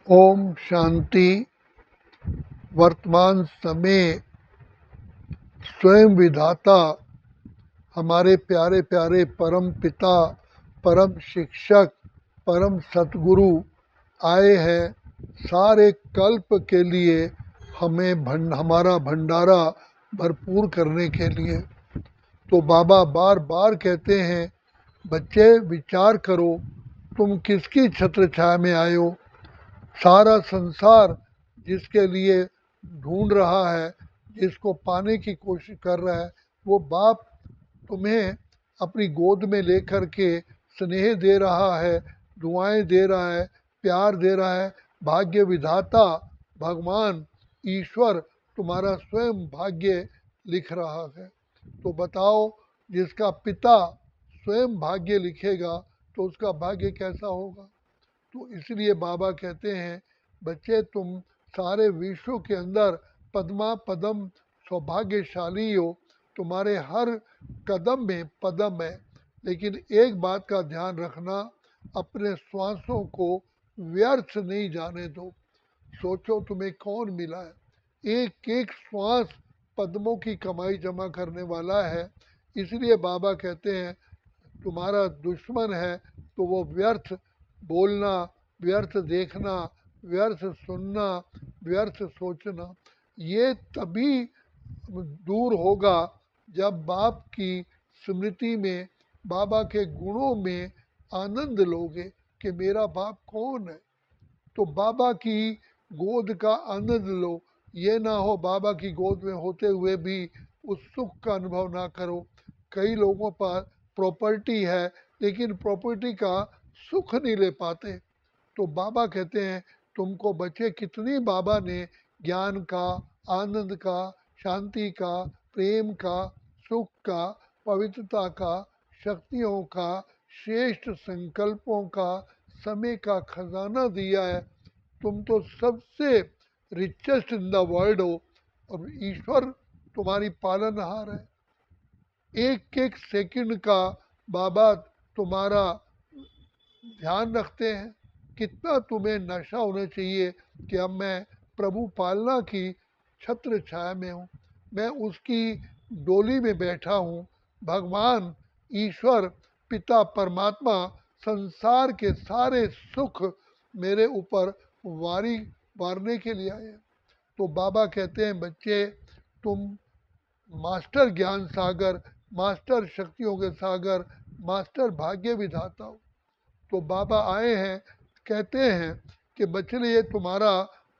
ओम शांति। वर्तमान समय स्वयं विधाता हमारे प्यारे प्यारे परम पिता, परम शिक्षक, परम सतगुरु आए हैं सारे कल्प के लिए हमें हमारा भंडारा भरपूर करने के लिए। तो बाबा बार बार कहते हैं, बच्चे विचार करो, तुम किसकी छत्र छाया में आए हो। सारा संसार जिसके लिए ढूंढ रहा है, जिसको पाने की कोशिश कर रहा है, वो बाप तुम्हें अपनी गोद में लेकर के स्नेह दे रहा है, दुआएं दे रहा है, प्यार दे रहा है। भाग्य विधाता भगवान ईश्वर तुम्हारा स्वयं भाग्य लिख रहा है। तो बताओ, जिसका पिता स्वयं भाग्य लिखेगा तो उसका भाग्य कैसा होगा। तो इसलिए बाबा कहते हैं, बच्चे तुम सारे विश्व के अंदर पद्मा पदम सौभाग्यशाली हो। तुम्हारे हर कदम में पदम है। लेकिन एक बात का ध्यान रखना, अपने श्वासों को व्यर्थ नहीं जाने दो। सोचो तुम्हें कौन मिला है। एक एक श्वास पद्मों की कमाई जमा करने वाला है। इसलिए बाबा कहते हैं, तुम्हारा दुश्मन है तो वो व्यर्थ बोलना, व्यर्थ देखना, व्यर्थ सुनना, व्यर्थ सोचना, ये तभी दूर होगा जब बाप की स्मृति में, बाबा के गुणों में आनंद लोगे कि मेरा बाप कौन है। तो बाबा की गोद का आनंद लो। ये ना हो बाबा की गोद में होते हुए भी उस सुख का अनुभव ना करो। कई लोगों पर प्रॉपर्टी है लेकिन प्रॉपर्टी का सुख नहीं ले पाते। तो बाबा कहते हैं, तुमको बच्चे कितनी बाबा ने ज्ञान का, आनंद का, शांति का, प्रेम का, सुख का, पवित्रता का, शक्तियों का, श्रेष्ठ संकल्पों का, समय का खजाना दिया है। तुम तो सबसे रिचेस्ट इन द वर्ल्ड हो और ईश्वर तुम्हारी पालनहार है। एक एक सेकंड का बाबा तुम्हारा ध्यान रखते हैं। कितना तुम्हें नशा होना चाहिए कि अब मैं प्रभु पालना की छत्र छाया में हूँ, मैं उसकी डोली में बैठा हूँ। भगवान ईश्वर पिता परमात्मा संसार के सारे सुख मेरे ऊपर वारी वारने के लिए आए हैं। तो बाबा कहते हैं, बच्चे तुम मास्टर ज्ञान सागर, मास्टर शक्तियों के सागर, मास्टर भाग्य विधाता हो। तो बाबा आए हैं, कहते हैं कि बच्चे ये तुम्हारा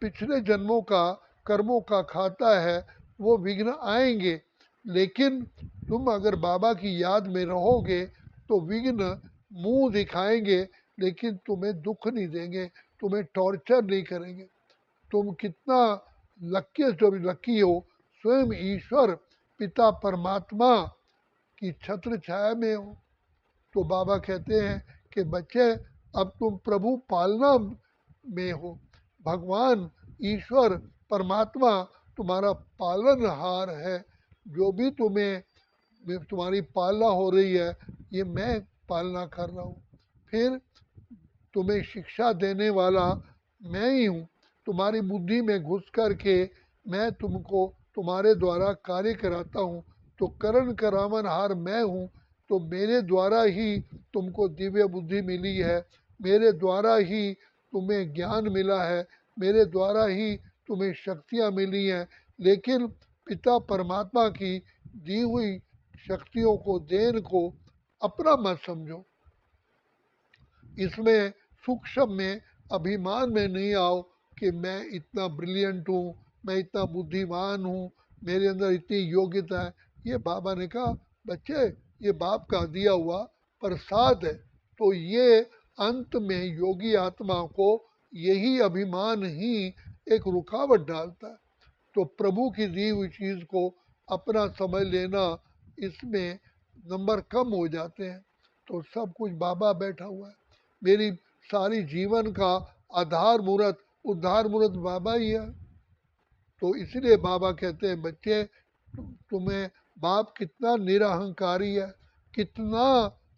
पिछले जन्मों का कर्मों का खाता है, वो विघ्न आएंगे। लेकिन तुम अगर बाबा की याद में रहोगे तो विघ्न मुंह दिखाएंगे लेकिन तुम्हें दुख नहीं देंगे, तुम्हें टॉर्चर नहीं करेंगे। तुम कितना लकी हो, स्वयं ईश्वर पिता परमात्मा की छत्र छाया में हो। तो बाबा कहते हैं कि बच्चे अब तुम प्रभु पालना में हो। भगवान ईश्वर परमात्मा तुम्हारा पालनहार है। जो भी तुम्हारी पालना हो रही है, ये मैं पालना कर रहा हूँ। फिर तुम्हें शिक्षा देने वाला मैं ही हूँ। तुम्हारी बुद्धि में घुस कर के मैं तुमको तुम्हारे द्वारा कार्य कराता हूँ। तो करण करावन हार मैं हूँ। तो मेरे द्वारा ही तुमको दिव्य बुद्धि मिली है, मेरे द्वारा ही तुम्हें ज्ञान मिला है, मेरे द्वारा ही तुम्हें शक्तियाँ मिली हैं। लेकिन पिता परमात्मा की दी हुई शक्तियों को, देन को अपना मत समझो। इसमें सूक्ष्म में अभिमान में नहीं आओ कि मैं इतना ब्रिलियंट हूँ, मैं इतना बुद्धिमान हूँ, मेरे अंदर इतनी योग्यता है। ये बाबा ने कहा, बच्चे ये बाप का दिया हुआ प्रसाद है। तो ये अंत में योगी आत्मा को यही अभिमान ही एक रुकावट डालता है। तो प्रभु की दी हुई चीज़ को अपना समझ लेना, इसमें नंबर कम हो जाते हैं। तो सब कुछ बाबा बैठा हुआ है। मेरी सारी जीवन का आधार मूर्त, उद्धार मूर्त बाबा ही है। तो इसलिए बाबा कहते हैं, बच्चे तुम्हें बाप कितना निरहंकारी है, कितना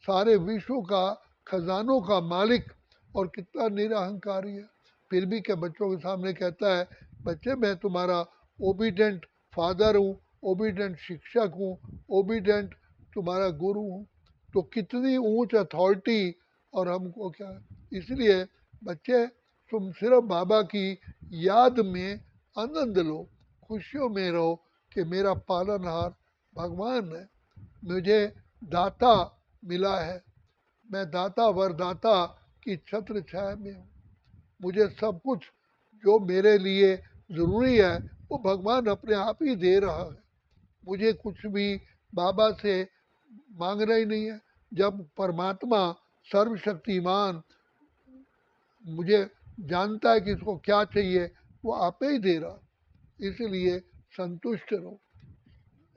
सारे विश्व का खजानों का मालिक और कितना निरहंकारी है। फिर भी क्या बच्चों के सामने कहता है, बच्चे मैं तुम्हारा ओबीडेंट फादर हूँ, ओबीडेंट शिक्षक हूँ, ओबीडेंट तुम्हारा गुरु हूँ। तो कितनी ऊंच अथॉरिटी, और हमको क्या। इसलिए बच्चे तुम सिर्फ बाबा की याद में आनंद लो, खुशियों में रहो कि मेरा पालनहार भगवान है, मुझे दाता मिला है, मैं दाता वरदाता की छत्र छाया में हूँ। मुझे सब कुछ जो मेरे लिए ज़रूरी है वो भगवान अपने आप ही दे रहा है। मुझे कुछ भी बाबा से मांगना ही नहीं है। जब परमात्मा सर्वशक्तिमान मुझे जानता है कि इसको क्या चाहिए, वो आपे ही दे रहा, इसलिए संतुष्ट रहो।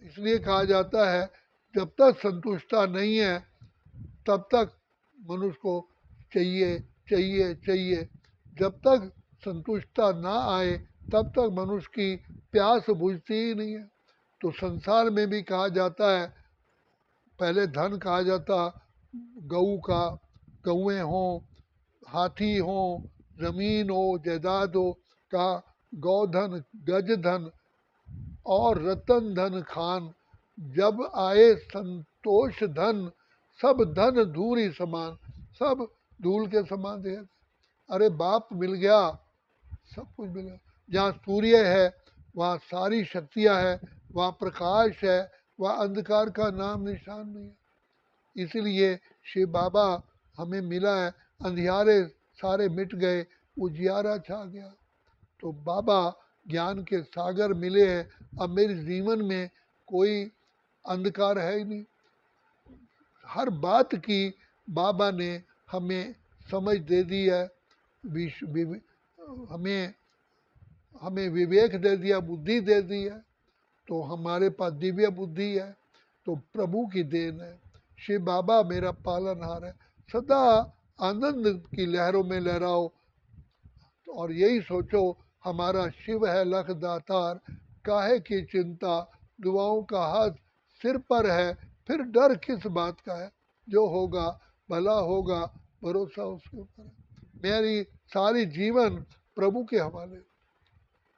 इसलिए कहा जाता है जब तक संतुष्टता नहीं है तब तक मनुष्य को चाहिए चाहिए चाहिए। जब तक संतुष्टता ना आए तब तक मनुष्य की प्यास बुझती ही नहीं है। तो संसार में भी कहा जाता है, पहले धन कहा जाता गऊ का, गौएँ हों, हाथी हों, जमीन हो, जायदाद हो, का गौधन गजधन और रतन धन खान, जब आए संतोष धन सब धन धूरी समान। सब धूल के समान थे। अरे बाप मिल गया, सब कुछ मिल गया। जहाँ सूर्य है वहाँ सारी शक्तियाँ है, वहाँ प्रकाश है, वहाँ अंधकार का नाम निशान नहीं है। इसीलिए शिव बाबा हमें मिला है, अंधियारे सारे मिट गए, उजियारा छा गया। तो बाबा ज्ञान के सागर मिले हैं। अब मेरे जीवन में कोई अंधकार है ही नहीं। हर बात की बाबा ने हमें समझ दे दी है, हमें हमें विवेक दे दिया, बुद्धि दे दी है। तो हमारे पास दिव्य बुद्धि है, तो प्रभु की देन है। शिव बाबा मेरा पालनहार है। सदा आनंद की लहरों में लहराओ और यही सोचो हमारा शिव है लख दातार, काहे की चिंता, दुआओं का हाथ सिर पर है, फिर डर किस बात का है। जो होगा भला होगा, भरोसा उसके ऊपर है। मेरी सारी जीवन प्रभु के हवाले।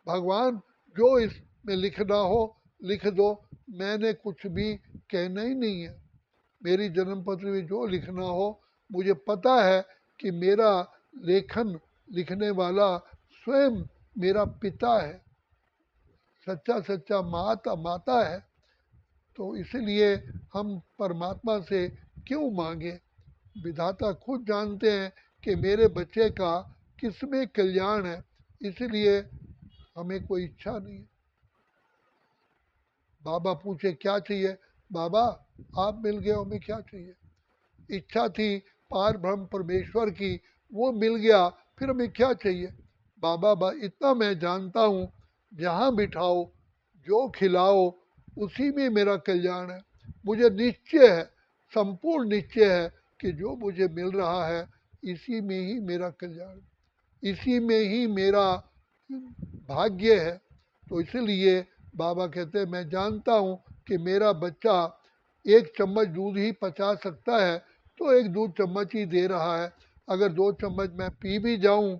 भगवान जो इसमें लिखना हो लिख दो, मैंने कुछ भी कहना ही नहीं है। मेरी जन्म पत्र में जो लिखना हो, मुझे पता है कि मेरा लेखन लिखने वाला स्वयं मेरा पिता है, सच्चा सच्चा माता है। तो इसलिए हम परमात्मा से क्यों मांगे। विधाता खुद जानते हैं कि मेरे बच्चे का किसमें कल्याण है, इसलिए हमें कोई इच्छा नहीं है। बाबा पूछे क्या चाहिए, बाबा आप मिल गए, हमें क्या चाहिए। इच्छा थी पार ब्रह्म परमेश्वर की, वो मिल गया, फिर हमें क्या चाहिए। बाबा इतना मैं जानता हूँ, जहाँ बिठाओ जो खिलाओ उसी में मेरा कल्याण है। मुझे निश्चय है, संपूर्ण निश्चय है कि जो मुझे मिल रहा है इसी में ही मेरा कल्याण, इसी में ही मेरा भाग्य है। तो इसलिए बाबा कहते हैं मैं जानता हूँ कि मेरा बच्चा एक चम्मच दूध ही पचा सकता है, तो एक दूध चम्मच ही दे रहा है। अगर 2 चम्मच मैं पी भी जाऊँ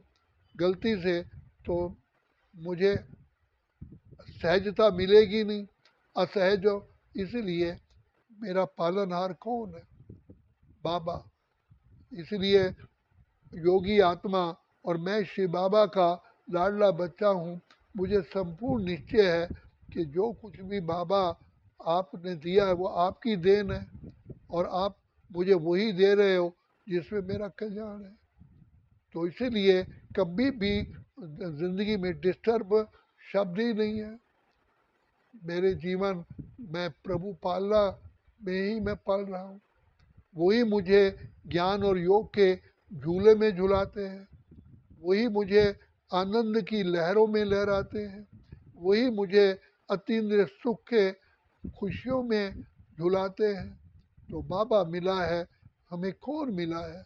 गलती से, तो मुझे सहजता मिलेगी नहीं, असहज हो। इसलिए मेरा पालनहार कौन है, बाबा। इसलिए योगी आत्मा और मैं शिव बाबा का लाडला बच्चा हूँ। मुझे संपूर्ण निश्चय है कि जो कुछ भी बाबा आपने दिया है वो आपकी देन है, और आप मुझे वही दे रहे हो जिसमें मेरा कल्याण है। तो इसीलिए कभी भी ज़िंदगी में डिस्टर्ब शब्द ही नहीं है। मेरे जीवन में प्रभु पालना में ही मैं पल रहा हूँ। वही मुझे ज्ञान और योग के झूले में झुलाते हैं, वही मुझे आनंद की लहरों में लहराते हैं, वही मुझे अतीन्द्रिय सुख के खुशियों में झुलाते हैं। तो बाबा मिला है, हमें कौन मिला है।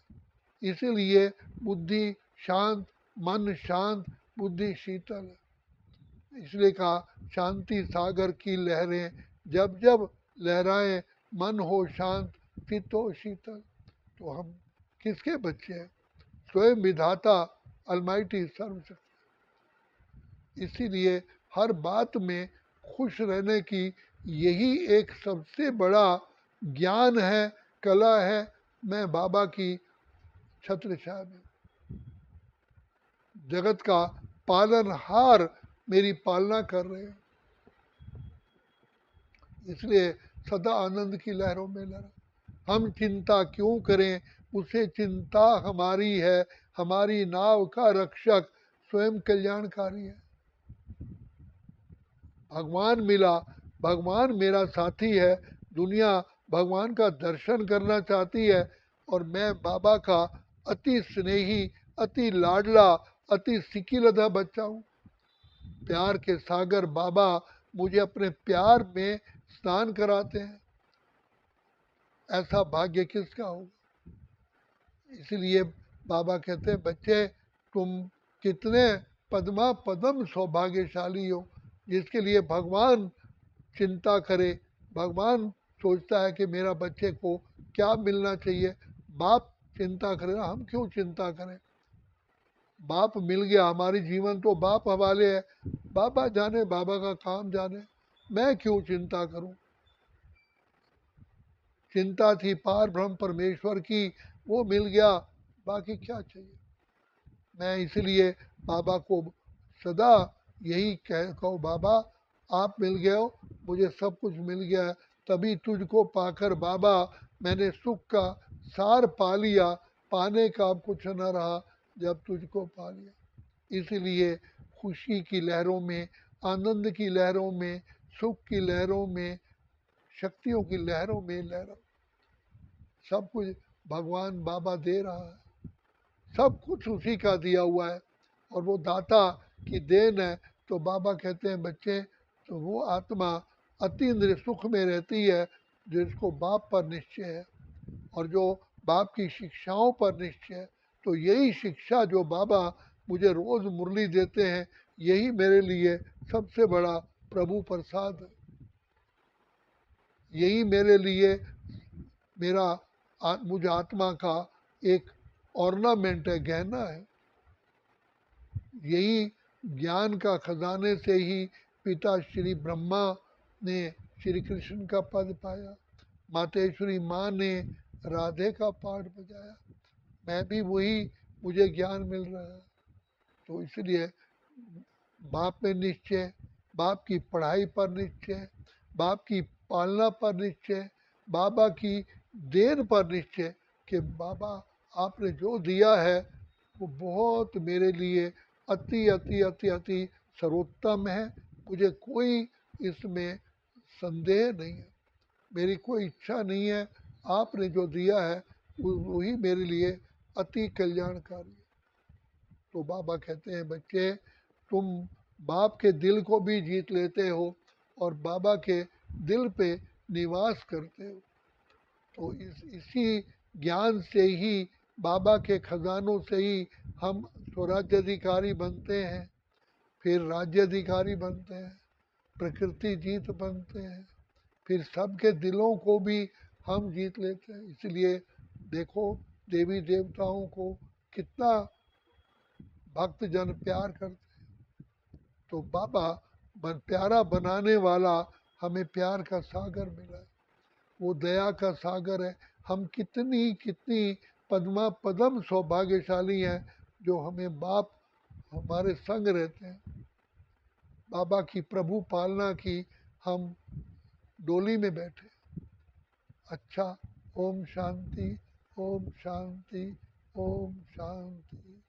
इसीलिए बुद्धि शांत, मन शांत, बुद्धि शीतल है। इसलिए कहा शांति सागर की लहरें जब जब लहराएं, मन हो शांत, चित्त हो शीतल। तो हम किसके बच्चे हैं, स्वयं विधाता अलमाइटी सर्वशक्ति। इसीलिए हर बात में खुश रहने की यही एक सबसे बड़ा ज्ञान है, कला है। मैं बाबा की छत्र छाया में, जगत का पालनहार मेरी पालना कर रहे हैं, इसलिए सदा आनंद की लहरों में लहरा। हम चिंता क्यों करें, उसे चिंता हमारी है, हमारी नाव का रक्षक स्वयं कल्याणकारी है। भगवान मिला, भगवान मेरा साथी है, दुनिया भगवान का दर्शन करना चाहती है, और मैं बाबा का अति स्नेही, अति लाडला, अति सिकीलधा बच्चा हूँ। प्यार के सागर बाबा मुझे अपने प्यार में स्नान कराते हैं। ऐसा भाग्य किसका होगा? इसलिए बाबा कहते हैं, बच्चे तुम कितने पद्मा पदम सौभाग्यशाली हो, जिसके लिए भगवान चिंता करे। भगवान सोचता है कि मेरा बच्चे को क्या मिलना चाहिए। बाप चिंता करे ना, हम क्यों चिंता करें? बाप मिल गया, हमारी जीवन तो बाप हवाले है। बाबा जाने, बाबा का काम जाने, मैं क्यों चिंता करूं? चिंता थी पार ब्रह्म परमेश्वर की, वो मिल गया, बाकी क्या चाहिए? मैं इसलिए बाबा को सदा यही कहो, बाबा आप मिल गए हो, मुझे सब कुछ मिल गया है, तभी तुझको पाकर बाबा मैंने सुख का सार पा लिया। पाने का अब कुछ न रहा जब तुझको पा लिया। इसलिए खुशी की लहरों में, आनंद की लहरों में, सुख की लहरों में, शक्तियों की लहरों में लहरों, सब कुछ भगवान बाबा दे रहा है। सब कुछ उसी का दिया हुआ है, और वो दाता की देन है। तो बाबा कहते हैं, बच्चे तो वो आत्मा अतीन्द्रिय सुख में रहती है जिसको बाप पर निश्चय है, और जो बाप की शिक्षाओं पर निश्चय है। तो यही शिक्षा जो बाबा मुझे रोज़ मुरली देते हैं, यही मेरे लिए सबसे बड़ा प्रभु प्रसाद है। यही मेरे लिए मेरा मुझ आत्मा का एक ऑर्नामेंट है, गहना है। यही ज्ञान का खजाने से ही पिता श्री ब्रह्मा ने श्री कृष्ण का पद पाया, मातेश्वरी माँ ने राधे का पाठ बजाया। मैं भी वही, मुझे ज्ञान मिल रहा है। तो इसलिए बाप में निश्चय, बाप की पढ़ाई पर निश्चय, बाप की पालना पर निश्चय, बाबा की देन पर निश्चय कि बाबा आपने जो दिया है वो बहुत मेरे लिए अति अति अति अति सर्वोत्तम है। मुझे कोई इसमें संदेह नहीं है, मेरी कोई इच्छा नहीं है। आपने जो दिया है वही मेरे लिए अति कल्याणकारी है। तो बाबा कहते हैं, बच्चे तुम बाप के दिल को भी जीत लेते हो और बाबा के दिल पे निवास करते हो। तो इसी ज्ञान से ही, बाबा के खजानों से ही हम स्वराज्याधिकारी बनते हैं, फिर राज्याधिकारी बनते हैं, प्रकृति जीत बनते हैं, फिर सबके दिलों को भी हम जीत लेते हैं। इसलिए देखो, देवी देवताओं को कितना भक्तजन प्यार करते हैं। तो बाबा प्यारा बनाने वाला हमें प्यार का सागर मिला है, वो दया का सागर है। हम कितनी कितनी पद्मा पदम सौभाग्यशाली हैं जो हमें बाप हमारे संग रहते हैं। बाबा की प्रभु पालना की हम डोली में बैठे। अच्छा, ओम शांति, ओम शांति, ओम शांति।